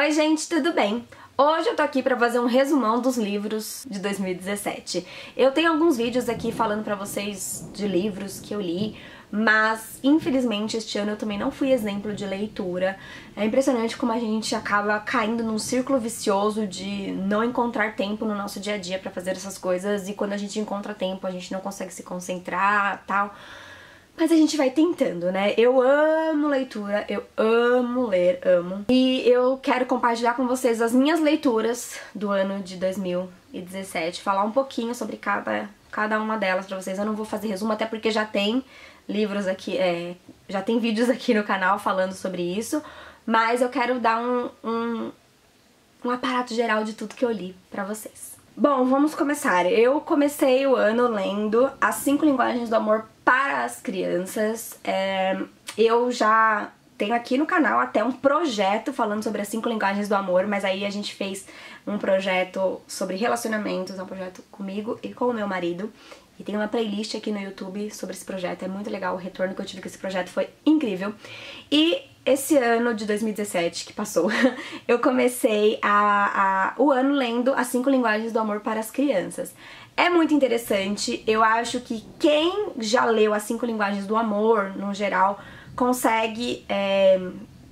Oi gente, tudo bem? Hoje eu tô aqui pra fazer um resumão dos livros de 2017. Eu tenho alguns vídeos aqui falando pra vocês de livros que eu li, mas infelizmente este ano eu também não fui exemplo de leitura. É impressionante como a gente acaba caindo num círculo vicioso de não encontrar tempo no nosso dia a dia pra fazer essas coisas, e quando a gente encontra tempo a gente não consegue se concentrar e tal. Mas a gente vai tentando, né? Eu amo leitura, eu amo ler, amo. E eu quero compartilhar com vocês as minhas leituras do ano de 2017, falar um pouquinho sobre cada uma delas pra vocês. Eu não vou fazer resumo, até porque já tem livros aqui, já tem vídeos aqui no canal falando sobre isso, mas eu quero dar um aparato geral de tudo que eu li pra vocês. Bom, vamos começar. Eu comecei o ano lendo As 5 Linguagens do Amor para as Crianças. Eu já tenho aqui no canal até um projeto falando sobre as 5 linguagens do amor, mas aí a gente fez um projeto sobre relacionamentos, um projeto comigo e com o meu marido. E tem uma playlist aqui no YouTube sobre esse projeto, é muito legal, o retorno que eu tive com esse projeto foi incrível. E esse ano de 2017 que passou, eu comecei o ano lendo As 5 Linguagens do Amor para as Crianças. É muito interessante, eu acho que quem já leu As 5 Linguagens do Amor, no geral, consegue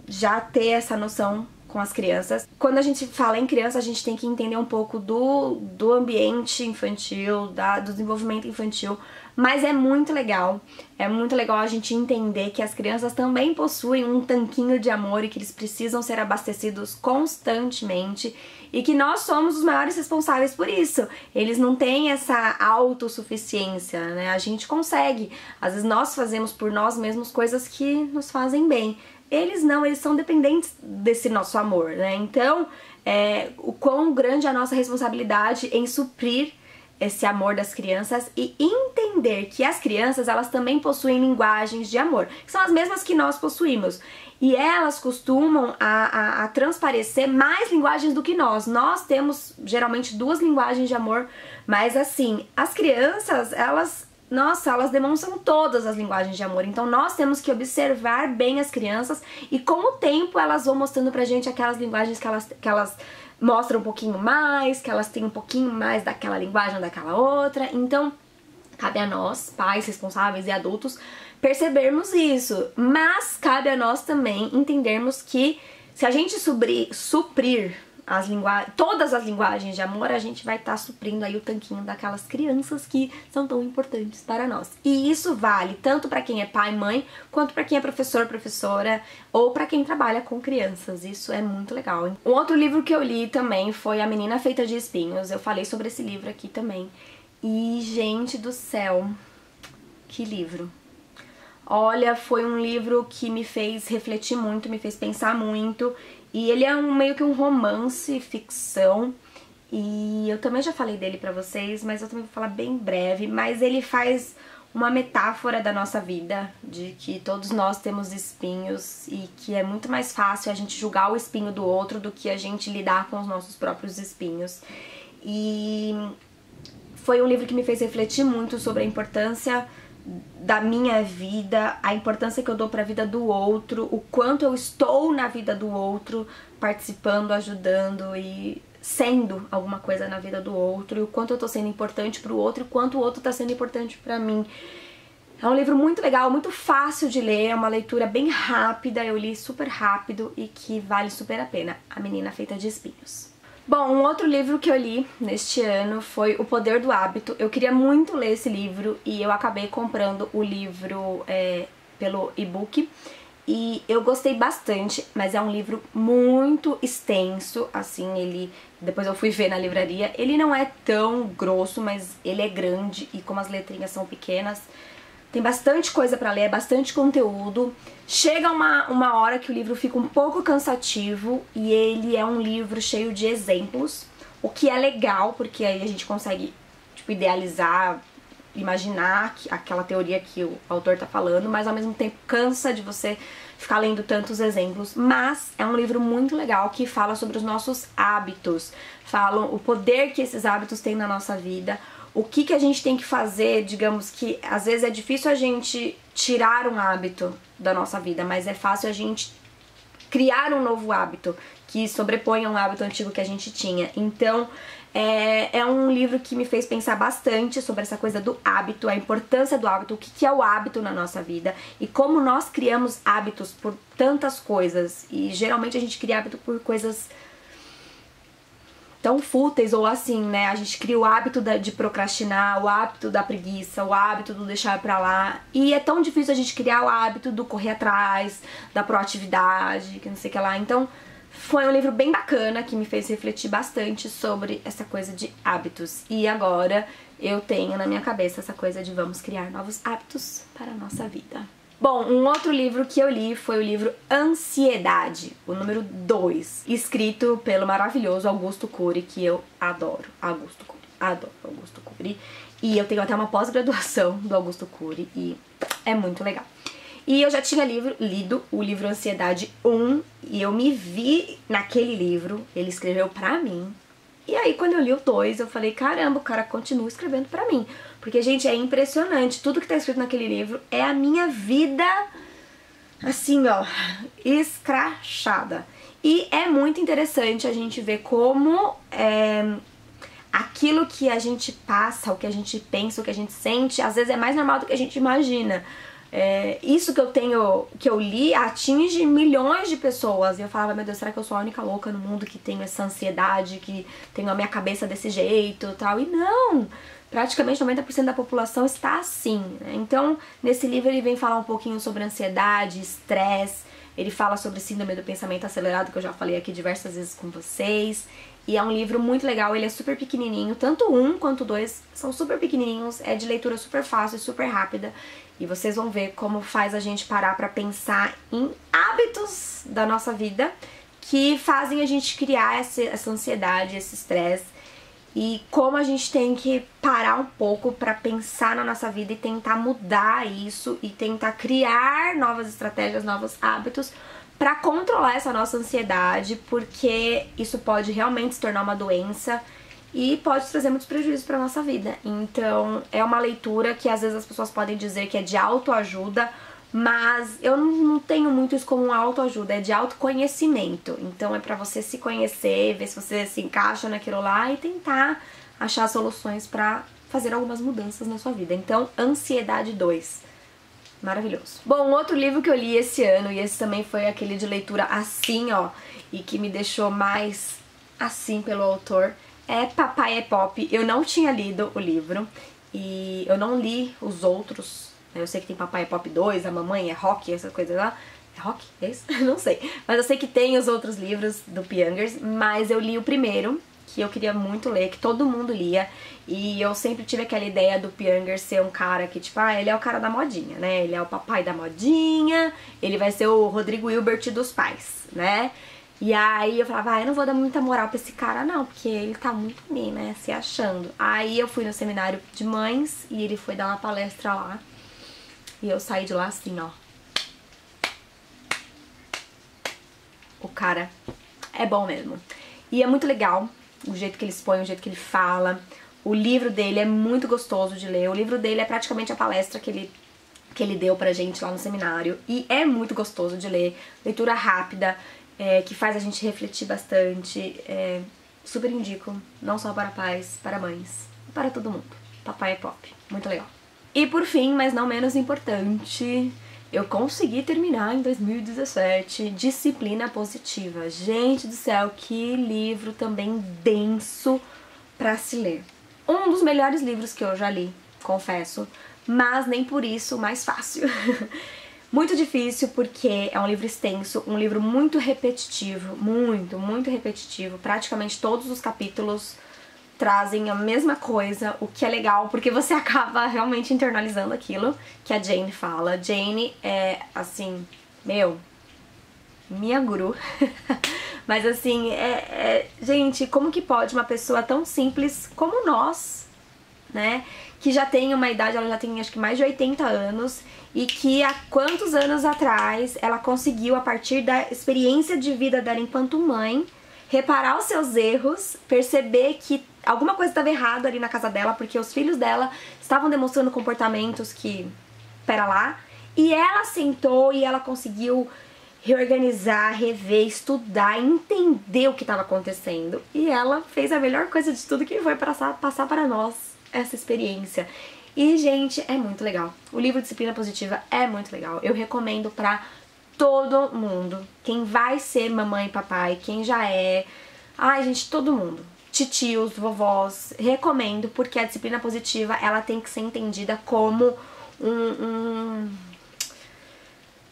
já ter essa noção com as crianças. Quando a gente fala em criança, a gente tem que entender um pouco do ambiente infantil, do desenvolvimento infantil, mas é muito legal a gente entender que as crianças também possuem um tanquinho de amor e que eles precisam ser abastecidos constantemente e que nós somos os maiores responsáveis por isso. Eles não têm essa autossuficiência, né? A gente consegue. Às vezes nós fazemos por nós mesmos coisas que nos fazem bem. Eles não, eles são dependentes desse nosso amor, né? Então, o quão grande é a nossa responsabilidade em suprir esse amor das crianças e entender que as crianças, elas também possuem linguagens de amor, que são as mesmas que nós possuímos. E elas costumam a transparecer mais linguagens do que nós. Nós temos, geralmente, 2 linguagens de amor, mas assim, as crianças, elas demonstram todas as linguagens de amor. Então nós temos que observar bem as crianças e com o tempo elas vão mostrando pra gente aquelas linguagens que elas mostram um pouquinho mais, que elas têm um pouquinho mais daquela linguagem ou daquela outra. Então cabe a nós, pais responsáveis e adultos, percebermos isso. Mas cabe a nós também entendermos que se a gente suprir todas as linguagens de amor, a gente vai estar suprindo aí o tanquinho daquelas crianças que são tão importantes para nós. E isso vale tanto para quem é pai, mãe, quanto para quem é professor, professora, ou para quem trabalha com crianças. Isso é muito legal, hein? Um outro livro que eu li também foi A Menina Feita de Espinhos. Eu falei sobre esse livro aqui também. E, gente do céu, que livro! Olha, foi um livro que me fez refletir muito, me fez pensar muito. E ele é meio que um romance, ficção. E eu também já falei dele pra vocês, mas eu também vou falar bem breve. Mas ele faz uma metáfora da nossa vida, de que todos nós temos espinhos e que é muito mais fácil a gente julgar o espinho do outro do que a gente lidar com os nossos próprios espinhos. E foi um livro que me fez refletir muito sobre a importância da minha vida, a importância que eu dou pra vida do outro, o quanto eu estou na vida do outro, participando, ajudando e sendo alguma coisa na vida do outro, e o quanto eu tô sendo importante pro outro e o quanto o outro tá sendo importante pra mim. É um livro muito legal, muito fácil de ler, é uma leitura bem rápida, eu li super rápido e que vale super a pena. A Menina Feita de Espinhos. Bom, um outro livro que eu li neste ano foi O Poder do Hábito. Eu queria muito ler esse livro e eu acabei comprando o livro pelo e-book. E eu gostei bastante, mas é um livro muito extenso, assim, depois eu fui ver na livraria. Ele não é tão grosso, mas ele é grande e como as letrinhas são pequenas, tem bastante coisa pra ler, é bastante conteúdo. Chega uma hora que o livro fica um pouco cansativo e ele é um livro cheio de exemplos, o que é legal, porque aí a gente consegue, tipo, idealizar, imaginar aquela teoria que o autor tá falando, mas ao mesmo tempo cansa de você ficar lendo tantos exemplos. Mas é um livro muito legal que fala sobre os nossos hábitos, falam o poder que esses hábitos têm na nossa vida, o que a gente tem que fazer, digamos que às vezes é difícil a gente tirar um hábito da nossa vida, mas é fácil a gente criar um novo hábito, que sobrepõe a um hábito antigo que a gente tinha. Então, é um livro que me fez pensar bastante sobre essa coisa do hábito, a importância do hábito, o que é o hábito na nossa vida e como nós criamos hábitos por tantas coisas. E geralmente a gente cria hábito por coisas tão fúteis ou assim, né? A gente cria o hábito de procrastinar, o hábito da preguiça, o hábito do deixar pra lá. E é tão difícil a gente criar o hábito do correr atrás, da proatividade, que não sei o que lá. Então, foi um livro bem bacana que me fez refletir bastante sobre essa coisa de hábitos. E agora eu tenho na minha cabeça essa coisa de vamos criar novos hábitos para a nossa vida. Bom, um outro livro que eu li foi o livro Ansiedade, o número 2, escrito pelo maravilhoso Augusto Cury, que eu adoro. Augusto Cury. E eu tenho até uma pós-graduação do Augusto Cury e é muito legal. E eu já tinha lido o livro Ansiedade 1 e eu me vi naquele livro, ele escreveu pra mim. E aí quando eu li o 2 eu falei, caramba, o cara continua escrevendo pra mim. Porque, gente, é impressionante, tudo que tá escrito naquele livro é a minha vida, assim, ó, escrachada. E é muito interessante a gente ver como aquilo que a gente passa, o que a gente pensa, o que a gente sente, às vezes é mais normal do que a gente imagina. Isso que eu li atinge milhões de pessoas. E eu falava, meu Deus, será que eu sou a única louca no mundo que tenho essa ansiedade, que tenho a minha cabeça desse jeito e tal? E não! Praticamente 90% da população está assim, né? Então, nesse livro ele vem falar um pouquinho sobre ansiedade, estresse, ele fala sobre síndrome do pensamento acelerado, que eu já falei aqui diversas vezes com vocês. E é um livro muito legal, ele é super pequenininho, tanto o 1 quanto o 2 são super pequenininhos, é de leitura super fácil, super rápida. E vocês vão ver como faz a gente parar pra pensar em hábitos da nossa vida que fazem a gente criar essa ansiedade, esse estresse. E como a gente tem que parar um pouco pra pensar na nossa vida e tentar mudar isso e tentar criar novas estratégias, novos hábitos pra controlar essa nossa ansiedade, porque isso pode realmente se tornar uma doença e pode trazer muitos prejuízos pra nossa vida. Então é uma leitura que às vezes as pessoas podem dizer que é de autoajuda, mas eu não tenho muito isso como uma autoajuda, é de autoconhecimento. Então é pra você se conhecer, ver se você se encaixa naquilo lá e tentar achar soluções pra fazer algumas mudanças na sua vida. Então, Ansiedade 2. Maravilhoso. Bom, um outro livro que eu li esse ano, e esse também foi aquele de leitura assim, ó, e que me deixou mais assim pelo autor, é Papai é Pop. Eu não tinha lido o livro e eu não li os outros. Eu sei que tem Papai é Pop 2, a Mamãe é Rock, essas coisas lá. É Rock? É isso? Não sei. Mas eu sei que tem os outros livros do Piangers, mas eu li o primeiro, que eu queria muito ler, que todo mundo lia. E eu sempre tive aquela ideia do Piangers ser um cara que, tipo, ele é o cara da modinha, né? Ele é o papai da modinha, ele vai ser o Rodrigo Hilbert dos pais, né? E aí eu falava, eu não vou dar muita moral pra esse cara não, porque ele tá muito bem, né, se achando. Aí eu fui no seminário de mães e ele foi dar uma palestra lá. E eu saí de lá assim, ó. O cara é bom mesmo. E é muito legal o jeito que ele expõe, o jeito que ele fala. O livro dele é muito gostoso de ler. O livro dele é praticamente a palestra que ele deu pra gente lá no seminário. E é muito gostoso de ler. Leitura rápida, que faz a gente refletir bastante. Super indico, não só para pais, para mães, para todo mundo. Papai é Pop. Muito legal. E por fim, mas não menos importante, eu consegui terminar em 2017 Disciplina Positiva. Gente do céu, que livro também denso pra se ler. Um dos melhores livros que eu já li, confesso, mas nem por isso mais fácil. Muito difícil porque é um livro extenso, um livro muito repetitivo, muito repetitivo. Praticamente todos os capítulos trazem a mesma coisa, o que é legal, porque você acaba realmente internalizando aquilo que a Jane fala. Jane é, assim, minha guru. Mas assim, gente, como que pode uma pessoa tão simples como nós, né, que já tem uma idade, ela já tem acho que mais de 80 anos, e que há quantos anos atrás ela conseguiu, a partir da experiência de vida dela enquanto mãe, reparar os seus erros, perceber que alguma coisa estava errada ali na casa dela, porque os filhos dela estavam demonstrando comportamentos que, pera lá, e ela sentou e ela conseguiu reorganizar, rever, estudar, entender o que estava acontecendo. E ela fez a melhor coisa de tudo, que foi passar para nós essa experiência. E, gente, é muito legal. O livro Disciplina Positiva é muito legal. Eu recomendo pra todo mundo. Quem vai ser mamãe e papai, quem já é... Ai, gente, todo mundo. Titios, vovós, recomendo, porque a disciplina positiva, ela tem que ser entendida como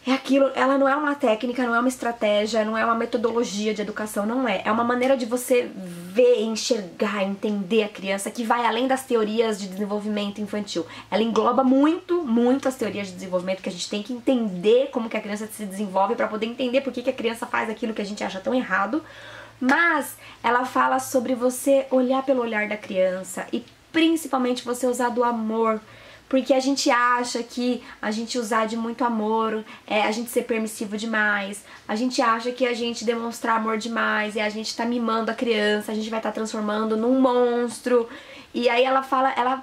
é aquilo, ela não é uma técnica, não é uma estratégia, não é uma metodologia de educação, não é. É uma maneira de você ver, enxergar, entender a criança, que vai além das teorias de desenvolvimento infantil. Ela engloba muito as teorias de desenvolvimento, que a gente tem que entender como que a criança se desenvolve para poder entender por que a criança faz aquilo que a gente acha tão errado. Mas ela fala sobre você olhar pelo olhar da criança e principalmente você usar do amor. Porque a gente acha que a gente usar de muito amor é a gente ser permissivo demais. A gente acha que a gente demonstrar amor demais é a gente tá mimando a criança, a gente vai estar transformando num monstro. E aí ela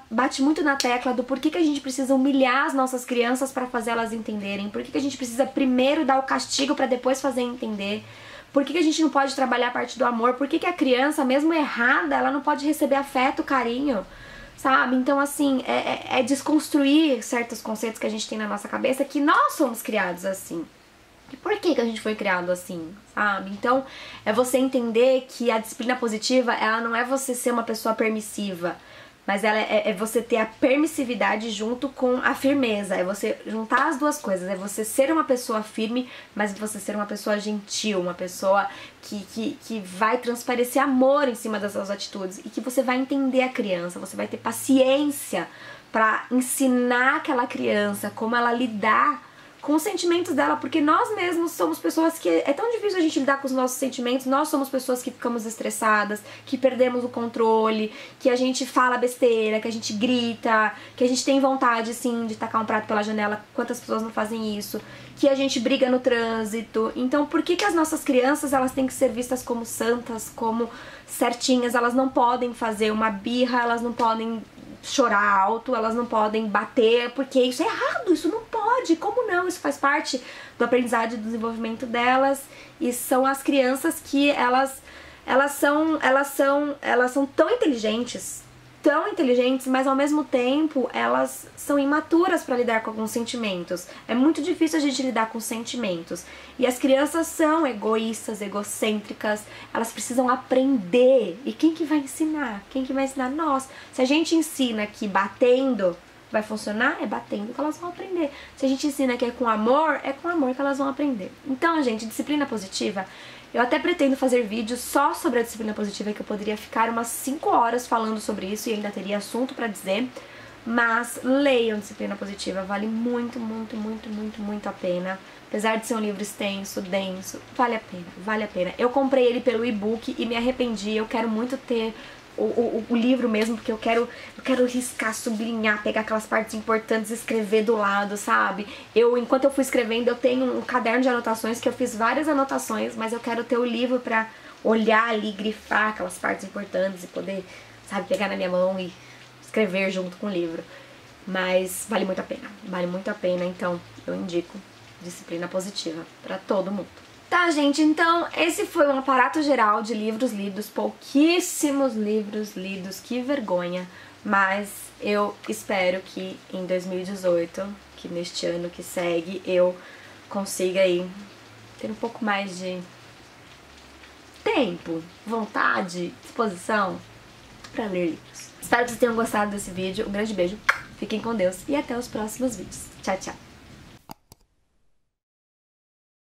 bate muito na tecla do porquê que a gente precisa humilhar as nossas crianças para fazer elas entenderem. Por que a gente precisa primeiro dar o castigo para depois fazer entender. Por que a gente não pode trabalhar a parte do amor? Por que a criança, mesmo errada, ela não pode receber afeto, carinho? Sabe? Então, assim, é desconstruir certos conceitos que a gente tem na nossa cabeça, que nós somos criados assim. E por que a gente foi criado assim, sabe? Então, é você entender que a disciplina positiva, ela não é você ser uma pessoa permissiva, mas ela é você ter a permissividade junto com a firmeza, é você juntar as duas coisas, é você ser uma pessoa firme, mas você ser uma pessoa gentil, uma pessoa que vai transparecer amor em cima das suas atitudes e que você vai entender a criança, você vai ter paciência para ensinar aquela criança como ela lidar com os sentimentos dela, porque nós mesmos somos pessoas que é tão difícil a gente lidar com os nossos sentimentos, nós somos pessoas que ficamos estressadas, que perdemos o controle, que a gente fala besteira, que a gente grita, que a gente tem vontade, sim, de tacar um prato pela janela, quantas pessoas não fazem isso, que a gente briga no trânsito. Então, por que as nossas crianças, elas têm que ser vistas como santas, como certinhas, elas não podem fazer uma birra, elas não podem chorar alto, elas não podem bater, porque isso é errado, isso não pode, como não? Isso faz parte do aprendizado e do desenvolvimento delas, e são as crianças que elas são tão inteligentes, mas ao mesmo tempo elas são imaturas para lidar com alguns sentimentos. É muito difícil a gente lidar com sentimentos. E as crianças são egoístas, egocêntricas, elas precisam aprender. E quem que vai ensinar? Quem que vai ensinar? Nós. Se a gente ensina que batendo vai funcionar, é batendo que elas vão aprender. Se a gente ensina que é com amor que elas vão aprender. Então, gente, disciplina positiva, eu até pretendo fazer vídeos só sobre a disciplina positiva, que eu poderia ficar umas 5 horas falando sobre isso e ainda teria assunto pra dizer. Mas leiam Disciplina Positiva, vale muito a pena. Apesar de ser um livro extenso, denso, vale a pena. Eu comprei ele pelo e-book e me arrependi, eu quero muito ter o livro mesmo, porque eu quero riscar, sublinhar, pegar aquelas partes importantes e escrever do lado, sabe? Enquanto eu fui escrevendo, eu tenho um caderno de anotações que eu fiz várias anotações, mas eu quero ter o livro pra olhar ali, grifar aquelas partes importantes e poder, sabe, pegar na minha mão e escrever junto com o livro. Mas vale muito a pena, então eu indico Disciplina Positiva pra todo mundo. Tá, gente, então esse foi um aparato geral de livros lidos, pouquíssimos livros lidos, que vergonha, mas eu espero que em 2018, que neste ano que segue, eu consiga aí ter um pouco mais de tempo, vontade, disposição pra ler livros. Espero que vocês tenham gostado desse vídeo, um grande beijo, fiquem com Deus e até os próximos vídeos. Tchau, tchau!